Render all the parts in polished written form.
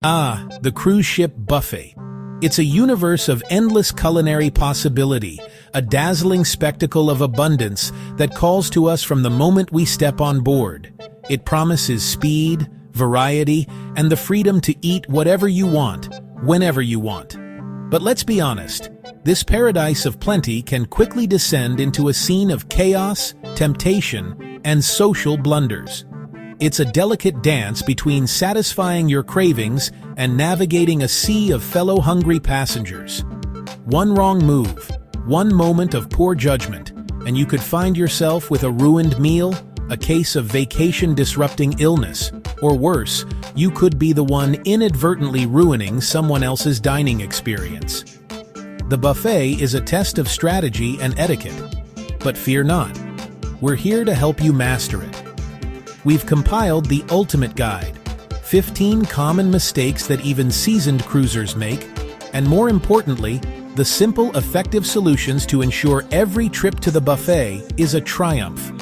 The cruise ship buffet. It's a universe of endless culinary possibility, a dazzling spectacle of abundance that calls to us from the moment we step on board. It promises speed, variety, and the freedom to eat whatever you want, whenever you want. But let's be honest, this paradise of plenty can quickly descend into a scene of chaos, temptation, and social blunders. It's a delicate dance between satisfying your cravings and navigating a sea of fellow hungry passengers. One wrong move, one moment of poor judgment, and you could find yourself with a ruined meal, a case of vacation-disrupting illness, or worse, you could be the one inadvertently ruining someone else's dining experience. The buffet is a test of strategy and etiquette. But fear not, we're here to help you master it. We've compiled the ultimate guide, 15 common mistakes that even seasoned cruisers make, and more importantly, the simple, effective solutions to ensure every trip to the buffet is a triumph.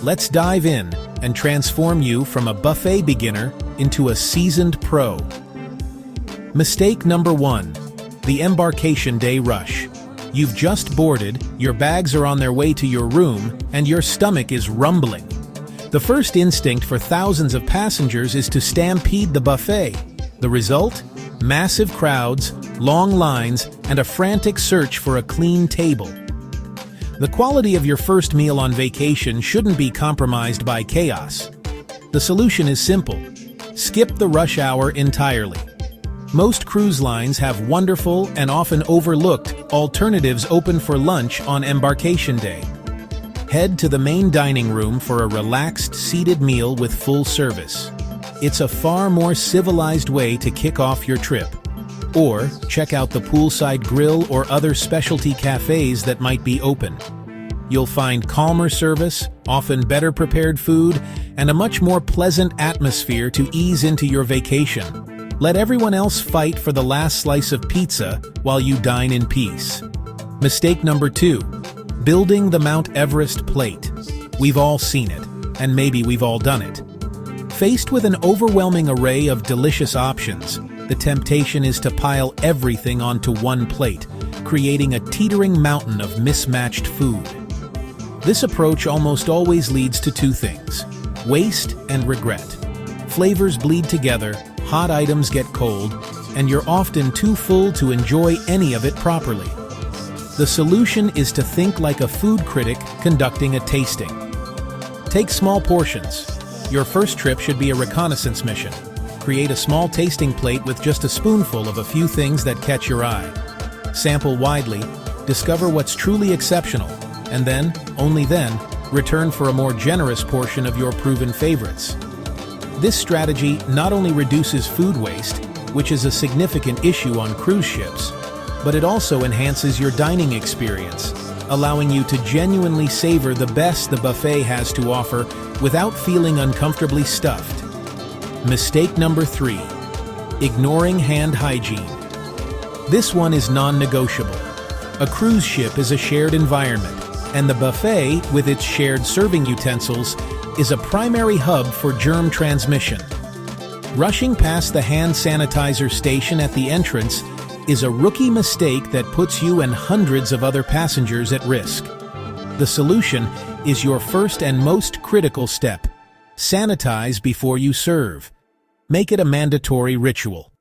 Let's dive in and transform you from a buffet beginner into a seasoned pro. Mistake number 1, the embarkation day rush. You've just boarded, your bags are on their way to your room, and your stomach is rumbling. The first instinct for thousands of passengers is to stampede the buffet. The result? Massive crowds, long lines, and a frantic search for a clean table. The quality of your first meal on vacation shouldn't be compromised by chaos. The solution is simple. Skip the rush hour entirely. Most cruise lines have wonderful and often overlooked alternatives open for lunch on embarkation day. Head to the main dining room for a relaxed, seated meal with full service. It's a far more civilized way to kick off your trip. Or check out the poolside grill or other specialty cafes that might be open. You'll find calmer service, often better prepared food, and a much more pleasant atmosphere to ease into your vacation. Let everyone else fight for the last slice of pizza while you dine in peace. Mistake number 2. Building the Mount Everest plate. We've all seen it, and maybe we've all done it. Faced with an overwhelming array of delicious options, the temptation is to pile everything onto one plate, creating a teetering mountain of mismatched food. This approach almost always leads to two things: waste and regret. Flavors bleed together, hot items get cold, and you're often too full to enjoy any of it properly. The solution is to think like a food critic conducting a tasting. Take small portions. Your first trip should be a reconnaissance mission. Create a small tasting plate with just a spoonful of a few things that catch your eye. Sample widely, discover what's truly exceptional, and then, only then, return for a more generous portion of your proven favorites. This strategy not only reduces food waste, which is a significant issue on cruise ships, but it also enhances your dining experience, allowing you to genuinely savor the best the buffet has to offer without feeling uncomfortably stuffed. Mistake number 3. Ignoring hand hygiene. This one is non-negotiable. A cruise ship is a shared environment, and the buffet, with its shared serving utensils, is a primary hub for germ transmission. Rushing past the hand sanitizer station at the entrance is a rookie mistake that puts you and hundreds of other passengers at risk. The solution is your first and most critical step. Sanitize before you serve. Make it a mandatory ritual.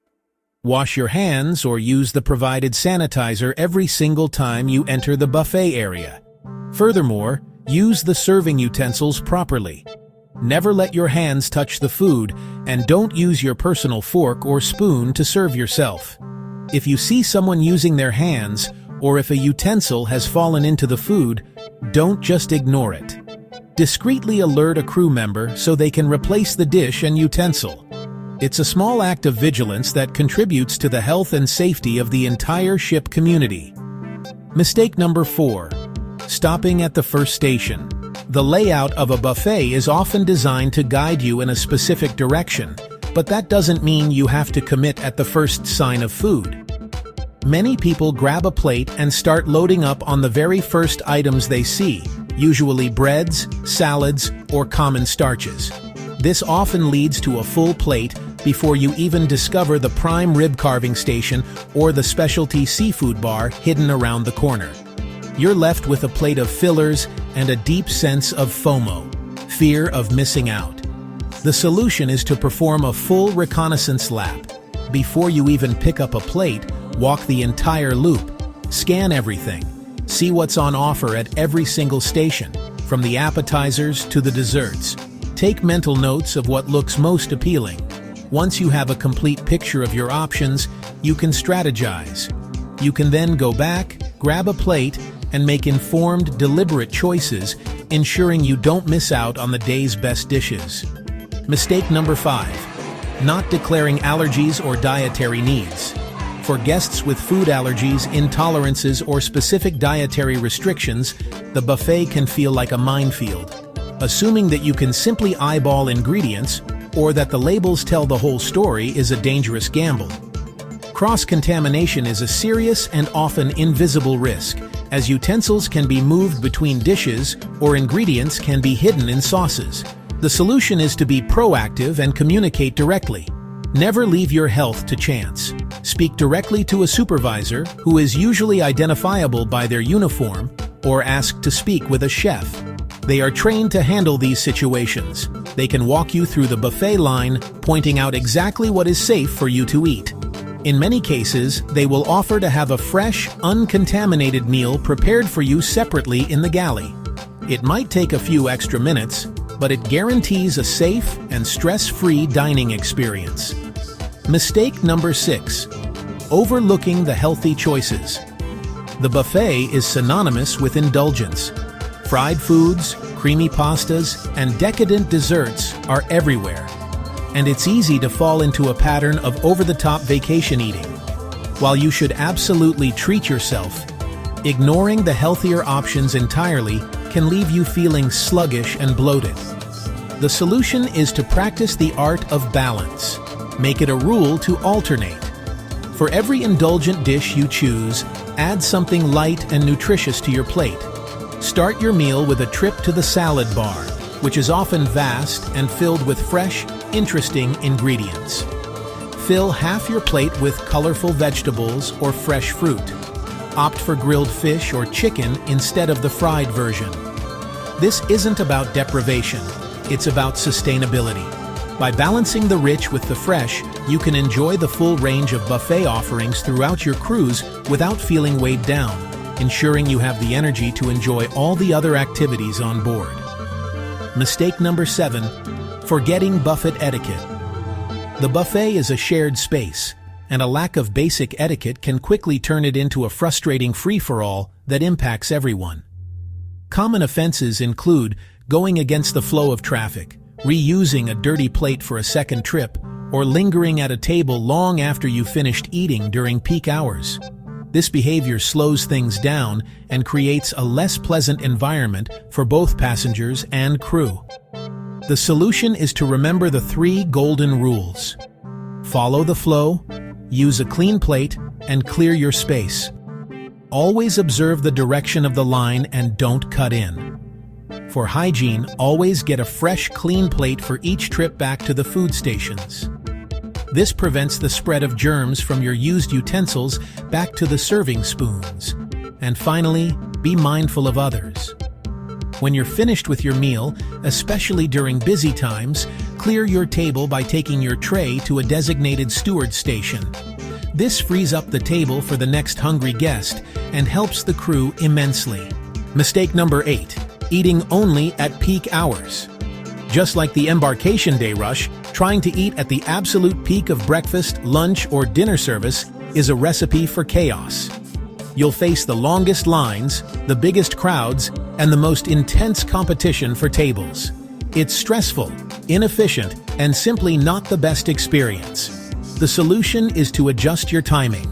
Wash your hands or use the provided sanitizer every single time you enter the buffet area. Furthermore, use the serving utensils properly. Never let your hands touch the food, and don't use your personal fork or spoon to serve yourself. If you see someone using their hands, or if a utensil has fallen into the food, don't just ignore it. Discreetly alert a crew member so they can replace the dish and utensil. It's a small act of vigilance that contributes to the health and safety of the entire ship community. Mistake number 4. Stopping at the first station. The layout of a buffet is often designed to guide you in a specific direction, but that doesn't mean you have to commit at the first sign of food. Many people grab a plate and start loading up on the very first items they see, usually breads, salads, or common starches. This often leads to a full plate before you even discover the prime rib carving station or the specialty seafood bar hidden around the corner. You're left with a plate of fillers and a deep sense of FOMO, fear of missing out. The solution is to perform a full reconnaissance lap. Before you even pick up a plate, walk the entire loop. Scan everything. See what's on offer at every single station, from the appetizers to the desserts. Take mental notes of what looks most appealing. Once you have a complete picture of your options, you can strategize. You can then go back, grab a plate, and make informed, deliberate choices, ensuring you don't miss out on the day's best dishes. Mistake number 5. Not declaring allergies or dietary needs. For guests with food allergies, intolerances, or specific dietary restrictions, the buffet can feel like a minefield. Assuming that you can simply eyeball ingredients, or that the labels tell the whole story, is a dangerous gamble. Cross-contamination is a serious and often invisible risk, as utensils can be moved between dishes or ingredients can be hidden in sauces. The solution is to be proactive and communicate directly. Never leave your health to chance. Speak directly to a supervisor, who is usually identifiable by their uniform, or ask to speak with a chef. They are trained to handle these situations. They can walk you through the buffet line, pointing out exactly what is safe for you to eat. In many cases, they will offer to have a fresh, uncontaminated meal prepared for you separately in the galley. It might take a few extra minutes, but it guarantees a safe and stress-free dining experience. Mistake number 6. Overlooking the healthy choices. The buffet is synonymous with indulgence. Fried foods, creamy pastas, and decadent desserts are everywhere, and it's easy to fall into a pattern of over-the-top vacation eating. While you should absolutely treat yourself, ignoring the healthier options entirely can leave you feeling sluggish and bloated. The solution is to practice the art of balance. Make it a rule to alternate. For every indulgent dish you choose, add something light and nutritious to your plate. Start your meal with a trip to the salad bar, which is often vast and filled with fresh, interesting ingredients. Fill half your plate with colorful vegetables or fresh fruit. Opt for grilled fish or chicken instead of the fried version. This isn't about deprivation, it's about sustainability. By balancing the rich with the fresh, you can enjoy the full range of buffet offerings throughout your cruise without feeling weighed down, ensuring you have the energy to enjoy all the other activities on board. Mistake number 7. Forgetting buffet etiquette. The buffet is a shared space, and a lack of basic etiquette can quickly turn it into a frustrating free-for-all that impacts everyone. Common offenses include going against the flow of traffic, reusing a dirty plate for a second trip, or lingering at a table long after you finished eating during peak hours. This behavior slows things down and creates a less pleasant environment for both passengers and crew. The solution is to remember the 3 golden rules. Follow the flow, use a clean plate, and clear your space. Always observe the direction of the line and don't cut in. For hygiene, always get a fresh, clean plate for each trip back to the food stations. This prevents the spread of germs from your used utensils back to the serving spoons. And finally, be mindful of others. When you're finished with your meal, especially during busy times, clear your table by taking your tray to a designated steward station. This frees up the table for the next hungry guest and helps the crew immensely. Mistake number 8. Eating only at peak hours. Just like the embarkation day rush, trying to eat at the absolute peak of breakfast, lunch, or dinner service is a recipe for chaos. You'll face the longest lines, the biggest crowds, and the most intense competition for tables. It's stressful, inefficient, and simply not the best experience. The solution is to adjust your timing.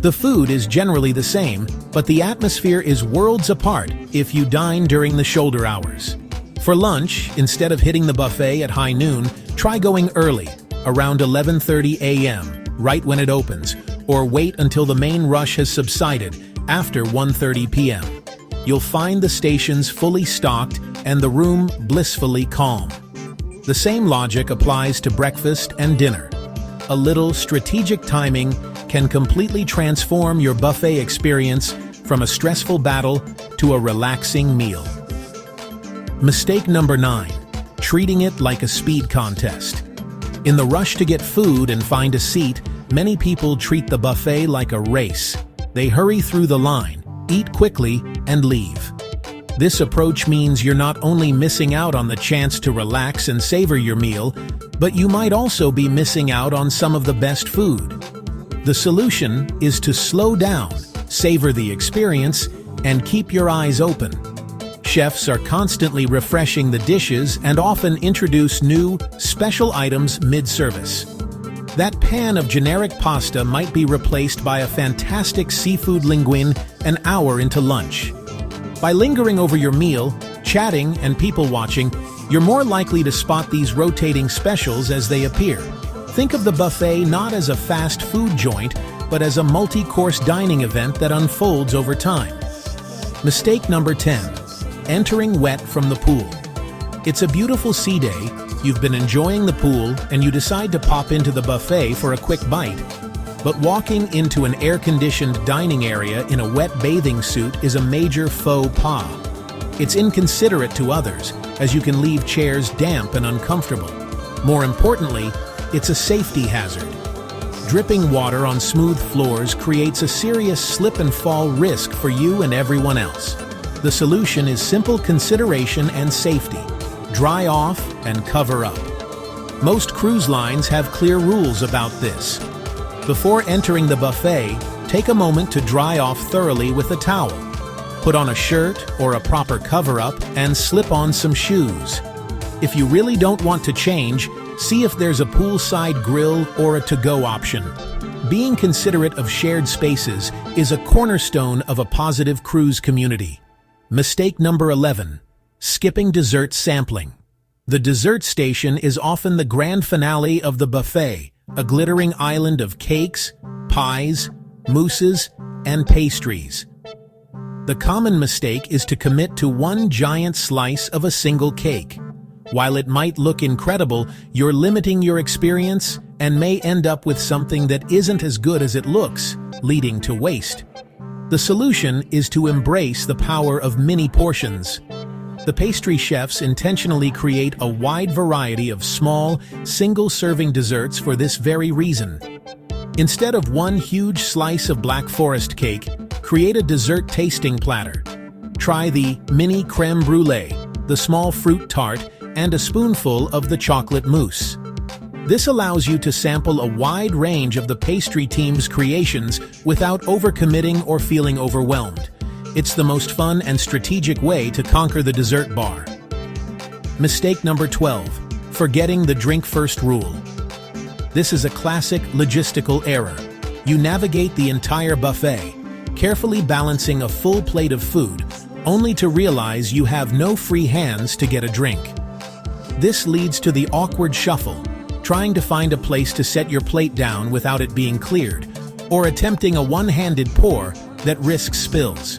The food is generally the same, but the atmosphere is worlds apart if you dine during the shoulder hours. For lunch, instead of hitting the buffet at high noon, try going early, around 11:30 a.m., right when it opens, or wait until the main rush has subsided, after 1:30 p.m. You'll find the stations fully stocked and the room blissfully calm. The same logic applies to breakfast and dinner. A little strategic timing can completely transform your buffet experience from a stressful battle to a relaxing meal. Mistake number 9. Treating it like a speed contest. In the rush to get food and find a seat, many people treat the buffet like a race. They hurry through the line, eat quickly, and leave. This approach means you're not only missing out on the chance to relax and savor your meal, but you might also be missing out on some of the best food. The solution is to slow down, savor the experience, and keep your eyes open. Chefs are constantly refreshing the dishes and often introduce new, special items mid-service. That pan of generic pasta might be replaced by a fantastic seafood linguine an hour into lunch. By lingering over your meal, chatting, and people-watching, you're more likely to spot these rotating specials as they appear. Think of the buffet not as a fast food joint, but as a multi-course dining event that unfolds over time. Mistake number 10. Entering wet from the pool. It's a beautiful sea day, you've been enjoying the pool, and you decide to pop into the buffet for a quick bite. But walking into an air-conditioned dining area in a wet bathing suit is a major faux pas. It's inconsiderate to others, as you can leave chairs damp and uncomfortable. More importantly, it's a safety hazard. Dripping water on smooth floors creates a serious slip-and-fall risk for you and everyone else. The solution is simple consideration and safety. Dry off and cover up. Most cruise lines have clear rules about this. Before entering the buffet, take a moment to dry off thoroughly with a towel. Put on a shirt or a proper cover-up and slip on some shoes. If you really don't want to change, see if there's a poolside grill or a to-go option. Being considerate of shared spaces is a cornerstone of a positive cruise community. Mistake number 11. Skipping dessert sampling. The dessert station is often the grand finale of the buffet, a glittering island of cakes, pies, mousses, and pastries. The common mistake is to commit to one giant slice of a single cake. While it might look incredible, you're limiting your experience and may end up with something that isn't as good as it looks, leading to waste. The solution is to embrace the power of mini portions. The pastry chefs intentionally create a wide variety of small, single-serving desserts for this very reason. Instead of one huge slice of Black Forest cake, create a dessert tasting platter. Try the mini crème brûlée, the small fruit tart, and a spoonful of the chocolate mousse. This allows you to sample a wide range of the pastry team's creations without overcommitting or feeling overwhelmed. It's the most fun and strategic way to conquer the dessert bar. Mistake number 12. Forgetting the drink first rule. This is a classic logistical error. You navigate the entire buffet, carefully balancing a full plate of food, only to realize you have no free hands to get a drink. This leads to the awkward shuffle, trying to find a place to set your plate down without it being cleared, or attempting a one-handed pour that risks spills.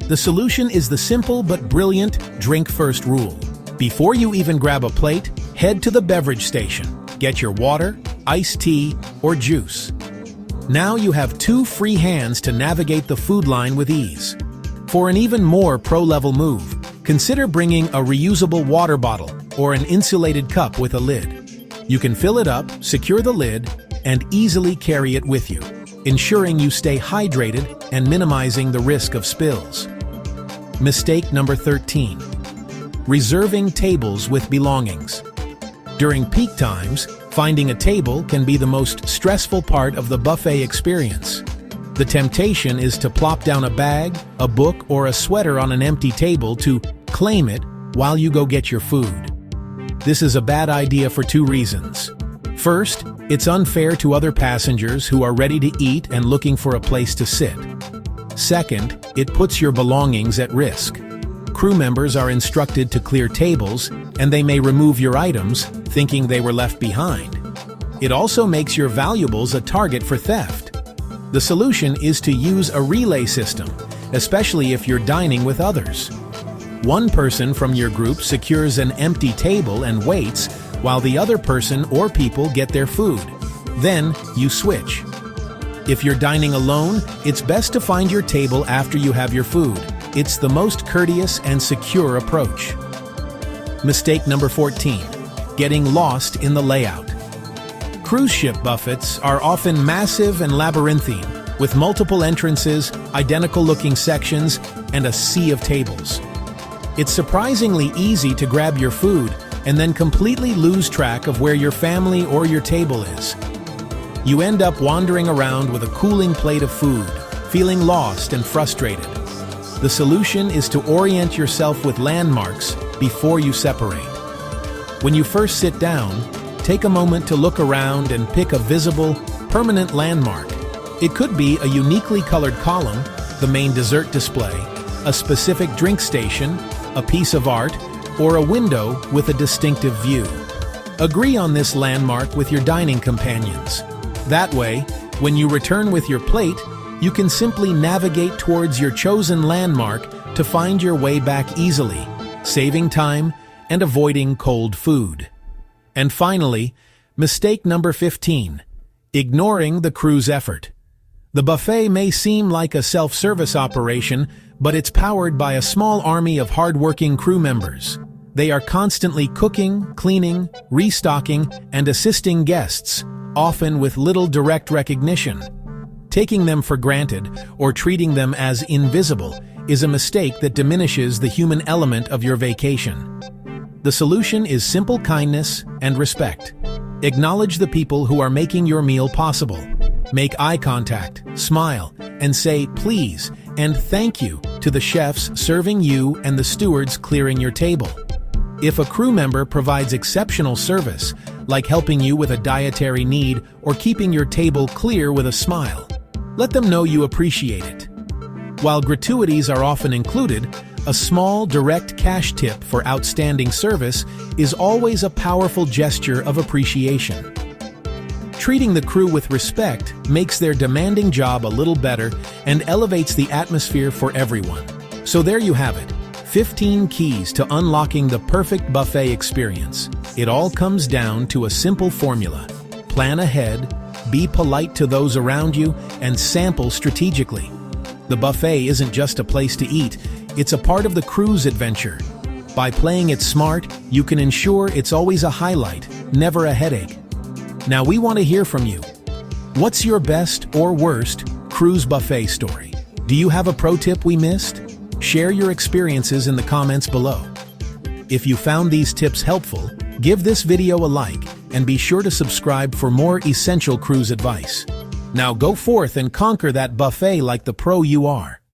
The solution is the simple but brilliant drink first rule. Before you even grab a plate, head to the beverage station. Get your water, iced tea, or juice. Now you have 2 free hands to navigate the food line with ease. For an even more pro-level move, consider bringing a reusable water bottle or an insulated cup with a lid. You can fill it up, secure the lid, and easily carry it with you, ensuring you stay hydrated and minimizing the risk of spills. Mistake number 13. Reserving tables with belongings. During peak times, finding a table can be the most stressful part of the buffet experience. The temptation is to plop down a bag, a book, or a sweater on an empty table to claim it while you go get your food. This is a bad idea for 2 reasons. First, it's unfair to other passengers who are ready to eat and looking for a place to sit. Second, it puts your belongings at risk. Crew members are instructed to clear tables, and they may remove your items, thinking they were left behind. It also makes your valuables a target for theft. The solution is to use a relay system, especially if you're dining with others. One person from your group secures an empty table and waits while the other person or people get their food. Then, you switch. If you're dining alone, it's best to find your table after you have your food. It's the most courteous and secure approach. Mistake number 14. Getting lost in the layout. Cruise ship buffets are often massive and labyrinthine, with multiple entrances, identical-looking sections, and a sea of tables. It's surprisingly easy to grab your food and then completely lose track of where your family or your table is. You end up wandering around with a cooling plate of food, feeling lost and frustrated. The solution is to orient yourself with landmarks before you separate. When you first sit down, take a moment to look around and pick a visible, permanent landmark. It could be a uniquely colored column, the main dessert display, a specific drink station, a piece of art, or a window with a distinctive view. Agree on this landmark with your dining companions. That way, when you return with your plate, you can simply navigate towards your chosen landmark to find your way back easily, saving time and avoiding cold food. And finally, mistake number 15. Ignoring the crew's effort. The buffet may seem like a self-service operation, but it's powered by a small army of hard-working crew members. They are constantly cooking, cleaning, restocking, and assisting guests, often with little direct recognition. Taking them for granted or treating them as invisible is a mistake that diminishes the human element of your vacation. The solution is simple kindness and respect. Acknowledge the people who are making your meal possible. Make eye contact, smile, and say please and thank you to the chefs serving you and the stewards clearing your table. If a crew member provides exceptional service, like helping you with a dietary need or keeping your table clear with a smile, let them know you appreciate it. While gratuities are often included, a small, direct cash tip for outstanding service is always a powerful gesture of appreciation. Treating the crew with respect makes their demanding job a little better and elevates the atmosphere for everyone. So there you have it, 15 keys to unlocking the perfect buffet experience. It all comes down to a simple formula. Plan ahead, be polite to those around you, and sample strategically. The buffet isn't just a place to eat, it's a part of the cruise adventure. By playing it smart, you can ensure it's always a highlight, never a headache. Now we want to hear from you. What's your best or worst cruise buffet story? Do you have a pro tip we missed? Share your experiences in the comments below. If you found these tips helpful, give this video a like and be sure to subscribe for more essential cruise advice. Now go forth and conquer that buffet like the pro you are.